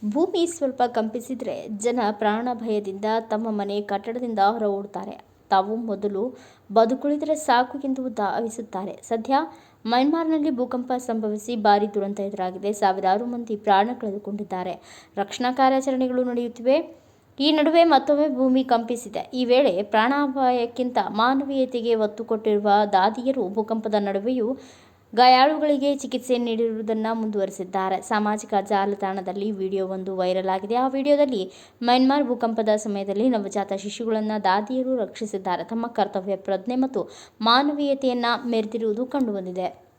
ಭೂಮಿ ಸ್ವಲ್ಪ ಕಂಪಿಸಿದರೆ ಜನ ಪ್ರಾಣ ಭಯದಿಂದ ತಮ್ಮ ಮನೆ ಕಟ್ಟಡದಿಂದ ಹೊರ ಓಡುತ್ತಾರೆ. ತಾವು ಮೊದಲು ಬದುಕುಳಿದರೆ ಸಾಕು ಎಂದು ಧಾವಿಸುತ್ತಾರೆ. ಸದ್ಯ ಮಯನ್ಮಾರ್ನಲ್ಲಿ ಭೂಕಂಪ ಸಂಭವಿಸಿ ಭಾರೀ ದುರಂತ ಎದುರಾಗಿದೆ. ಸಾವಿರಾರು ಮಂದಿ ಪ್ರಾಣ ಕಳೆದುಕೊಂಡಿದ್ದಾರೆ. ರಕ್ಷಣಾ ಕಾರ್ಯಾಚರಣೆಗಳು ನಡೆಯುತ್ತಿವೆ. ಈ ನಡುವೆ ಮತ್ತೊಮ್ಮೆ ಭೂಮಿ ಕಂಪಿಸಿದೆ. ಈ ವೇಳೆ ಪ್ರಾಣಾಪಾಯಕ್ಕಿಂತ ಮಾನವೀಯತೆಗೆ ಒತ್ತು ಕೊಟ್ಟಿರುವ ದಾದಿಯರು ಭೂಕಂಪದ ನಡುವೆಯೂ ಗಾಯಾಳುಗಳಿಗೆ ಚಿಕಿತ್ಸೆ ನೀಡುವುದನ್ನು ಮುಂದುವರೆಸಿದ್ದಾರೆ. ಸಾಮಾಜಿಕ ಜಾಲತಾಣದಲ್ಲಿ ವಿಡಿಯೋವೊಂದು ವೈರಲ್ ಆಗಿದೆ. ಆ ವಿಡಿಯೋದಲ್ಲಿ ಮಯನ್ಮಾರ್ ಭೂಕಂಪದ ಸಮಯದಲ್ಲಿ ನವಜಾತ ಶಿಶುಗಳನ್ನು ದಾದಿಯರು ರಕ್ಷಿಸಿದ್ದಾರೆ. ತಮ್ಮ ಕರ್ತವ್ಯ ಪ್ರಜ್ಞೆ ಮತ್ತು ಮಾನವೀಯತೆಯನ್ನು ಮೆರೆದಿರುವುದು ಕಂಡುಬಂದಿದೆ.